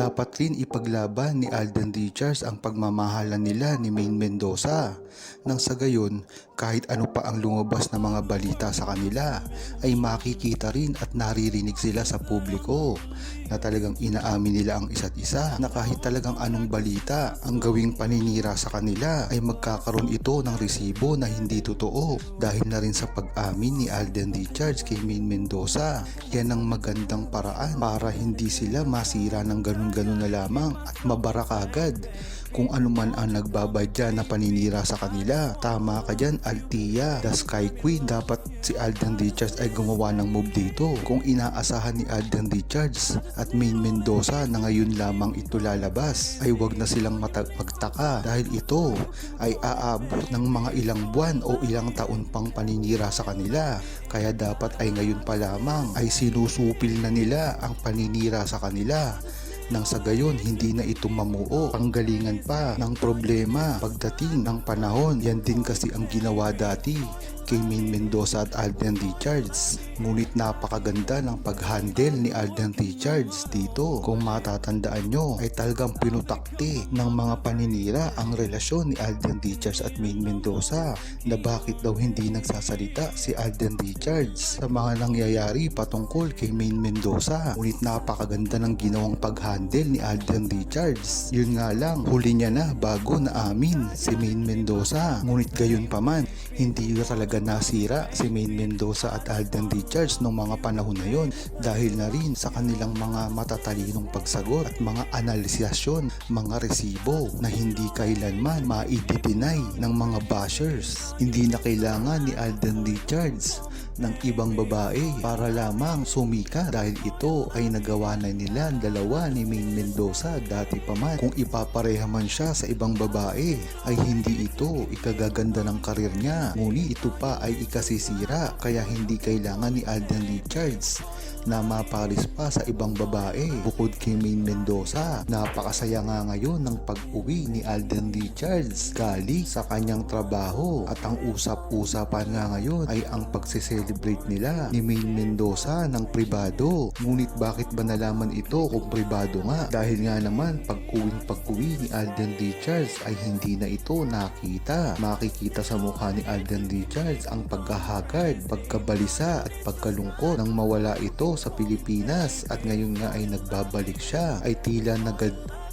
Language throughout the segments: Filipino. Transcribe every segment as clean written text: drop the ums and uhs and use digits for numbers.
dapat rin ipaglaban ni Alden Richards ang pagmamahalan nila ni Maine Mendoza. Nang sa gayon, kahit ano pa ang lumabas na mga balita sa kanila, ay makikita rin at naririnig sila sa publiko na talagang inaamin nila ang isa't isa, na kahit talagang anong balita ang gawing paninira sa kanila ay magkakaroon ito ng resibo na hindi totoo dahil na rin sa pag-amin ni Alden Richards kay Maine Mendoza. Yan ang magandang paraan para hindi sila masira ng ganun-ganun na lamang at mabara kagad kung ano man ang nagbabadya na paninira sa kanila. Tama ka dyan, Althea, the Sky Queen. Dapat si Alden Richards ay gumawa ng move dito. Kung inaasahan ni Alden Richards at Maine Mendoza na ngayon lamang ito lalabas, ay wag na silang magtaka dahil ito ay aabot ng mga ilang buwan o ilang taon pang paninira sa kanila. Kaya dapat ay ngayon pa lamang ay sinusupil na nila ang paninira sa kanila. Nang sa gayon, hindi na ito mamuo panggalingan pa ng problema pagdating ng panahon. Yan din kasi ang ginawa dati kay Maine Mendoza at Alden Richards. Ngunit napakaganda ng pag-handle ni Alden Richards dito. Kung matatandaan nyo, ay talagang pinutakti ng mga paninira ang relasyon ni Alden Richards at Maine Mendoza, na bakit daw hindi nagsasalita si Alden Richards sa mga nangyayari patungkol kay Maine Mendoza. Ngunit napakaganda ng ginawang pag-handle ni Alden Richards. Yun nga lang, huli niya na bago na amin si Maine Mendoza. Ngunit gayon pa man, hindi talaga nasira si Maine Mendoza at Alden Richards noong mga panahon na yon dahil na rin sa kanilang mga matatalinong pagsagot at mga analisasyon, mga resibo na hindi kailanman maidideny ng mga bashers. Hindi na kailangan ni Alden Richards ng ibang babae para lamang sumika dahil ito ay nagawa na nila ang dalawa ni Maine Mendoza dati pa man. Kung ipapareha man siya sa ibang babae ay hindi ito ikagaganda ng karir niya, ngunit ito pa ay ikasisira. Kaya hindi kailangan ni Alden Richards na maparis pa sa ibang babae bukod kay Maine Mendoza. Napakasaya nga ngayon ng pag-uwi ni Alden Richards galing sa kanyang trabaho at ang usap-usapan nga ngayon ay ang pagsiselebrate nila ni Maine Mendoza ng pribado. Ngunit bakit ba nalaman ito kung pribado nga? Dahil nga naman pag-uwi ni Alden Richards ay hindi na ito nakita. Makikita sa mukha ni Alden Richards ang pagkahagard, pagkabalisa at pagkalungkot nang mawala ito sa Pilipinas, at ngayon nga ay nagbabalik siya ay tila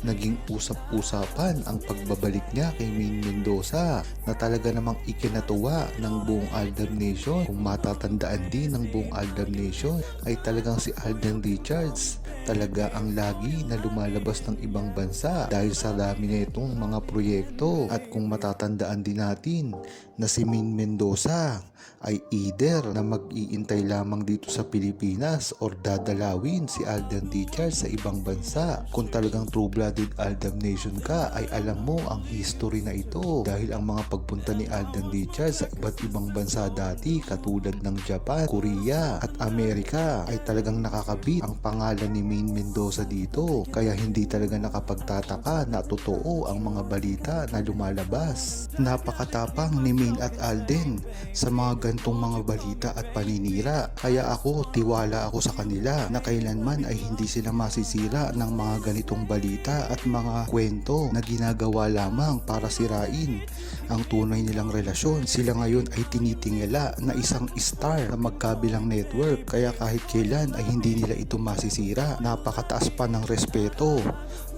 naging usap-usapan ang pagbabalik niya kay Maine Mendoza na talaga namang ikinatuwa ng buong Aldab Nation. Kung matatandaan din ng buong Aldab Nation ay talagang si Alden Richards talaga ang lagi na lumalabas ng ibang bansa dahil sa dami na itong mga proyekto. At kung matatandaan din natin na si Maine Mendoza ay either na mag-iintay lamang dito sa Pilipinas or dadalawin si Alden Richards sa ibang bansa. Kung talagang true-blooded Aldab Nation ka ay alam mo ang history na ito dahil ang mga pagpunta ni Alden Richards sa iba't ibang bansa dati katulad ng Japan, Korea at Amerika ay talagang nakakabit ang pangalan ni Maine Mendoza dito. Kaya hindi talaga nakapagtataka na totoo ang mga balita na lumalabas. Napakatapang ni Maine at Alden sa mga gantong mga balita at paninira. Kaya tiwala ako sa kanila na kailanman ay hindi sila masisira ng mga ganitong balita at mga kwento na ginagawa lamang para sirain ang tunay nilang relasyon. Sila ngayon ay tinitingala na isang star na magkabilang network, kaya kahit kailan ay hindi nila ito masisira. Napakataas pa ng respeto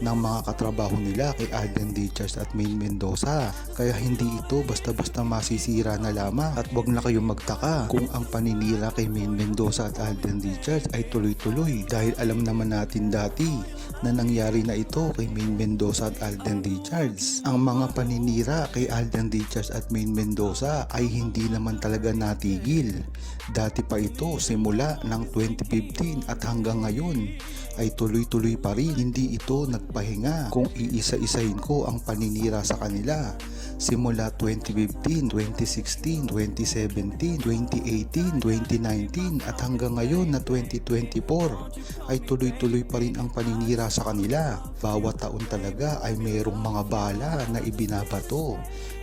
ng mga katrabaho nila kay Alden Richards at Maine Mendoza, kaya hindi ito basta-basta masisira na lamang. At wag na kayong magtaka kung ang paninira kay Maine Mendoza at Alden Richards ay tuloy-tuloy dahil alam naman natin dati na nangyari na ito kay Maine Mendoza at Alden Richards. Ang mga paninira kay Alden Richards at Maine Mendoza ay hindi naman talaga natigil. Dati pa ito simula ng 2015 at hanggang ngayon ay tuloy-tuloy pa rin. Hindi ito nagpahinga. Kung iisa-isahin ko ang paninira sa kanila Simula 2015, 2016, 2017, 2018, 2019 at hanggang ngayon na 2024 ay tuloy-tuloy pa rin ang paninira sa kanila. Bawat taon talaga ay mayroong mga bala na ibinabato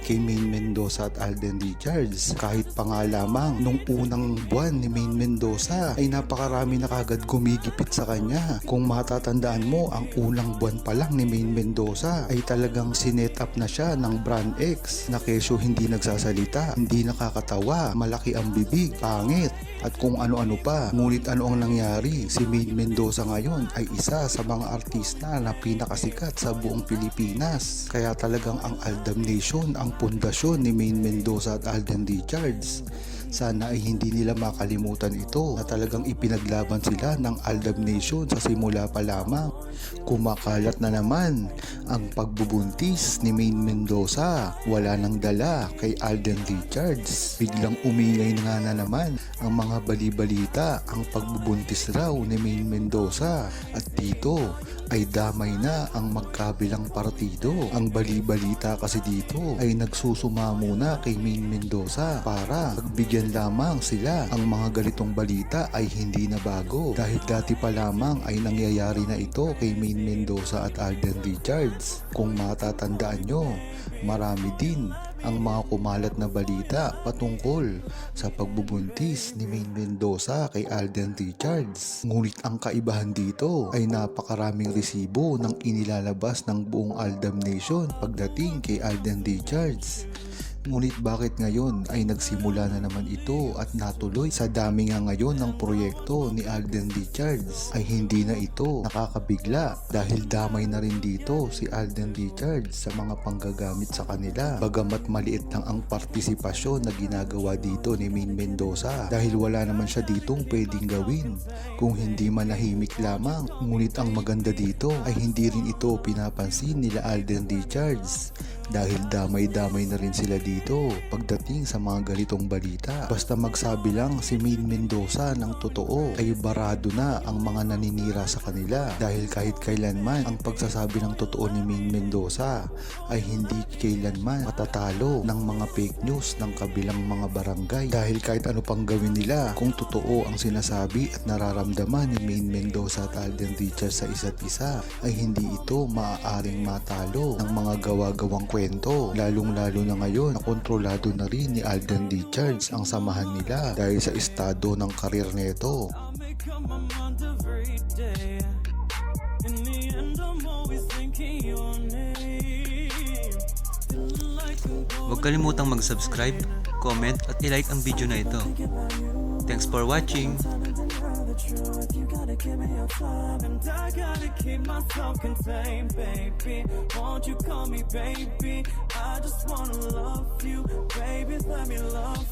kay Maine Mendoza at Alden Richards. Kahit pa nga lamang nung unang buwan ni Maine Mendoza ay napakarami na kagad gumigipit sa kanya. Kung matatandaan mo, ang unang buwan pa lang ni Maine Mendoza ay talagang sinet up na siya ng Brand X na kesyo hindi nagsasalita, hindi nakakatawa, malaki ang bibig, pangit at kung ano-ano pa. Ngunit ano ang nangyari? Si Maine Mendoza ngayon ay isa sa mga artista na pinakasikat sa buong Pilipinas. Kaya talagang ang Aldam Nation ang pundasyon ni Maine Mendoza at Alden Richards. Sana ay hindi nila makalimutan ito na talagang ipinaglaban sila ng Aldam Nation sa simula pa lamang. Kumakalat na naman ang pagbubuntis ni Maine Mendoza. Wala nang dala kay Alden Richards. Biglang umingay na naman ang mga bali-balita ang pagbubuntis raw ni Maine Mendoza. At dito ay damay na ang magkabilang partido. Ang bali-balita kasi dito ay nagsusumamo na kay Maine Mendoza para pagbigyan lamang sila. Ang mga ganitong balita ay hindi na bago dahil dati pa lamang ay nangyayari na ito kay Maine Mendoza at Alden Richards. Kung matatandaan nyo, marami din ang mga kumalat na balita patungkol sa pagbubuntis ni Maine Mendoza kay Alden Richards. Ngunit ang kaibahan dito ay napakaraming resibo ng inilalabas ng buong Aldam Nation pagdating kay Alden Richards. Ngunit bakit ngayon ay nagsimula na naman ito at natuloy? Sa dami nga ngayon ng proyekto ni Alden Richards ay hindi na ito nakakabigla dahil damay na rin dito si Alden Richards sa mga panggagamit sa kanila. Bagamat maliit lang ang partisipasyon na ginagawa dito ni Maine Mendoza dahil wala naman siya ditong pwedeng gawin kung hindi manahimik lamang. Ngunit ang maganda dito ay hindi rin ito pinapansin nila Alden Richards dahil damay-damay na rin sila dito pagdating sa mga ganitong balita. Basta magsabi lang si Maine Mendoza ng totoo ay barado na ang mga naninira sa kanila dahil kahit kailanman ang pagsasabi ng totoo ni Maine Mendoza ay hindi kailanman matatalo ng mga fake news ng kabilang mga barangay dahil kahit ano pang gawin nila kung totoo ang sinasabi at nararamdaman ni Maine Mendoza at Alden Richards sa isa't isa ay hindi ito maaaring matalo ng mga gawa-gawang kwento, lalong-lalo na ngayon na kontrolado na rin ni Alden Richards ang samahan nila dahil sa estado ng karir nito. Huwag kalimutang mag-subscribe, comment at i-like ang video na ito. Thanks for watching! You gotta give me your time, and I gotta keep myself contained, baby. Won't you call me baby? I just wanna love you, baby. Let me love you.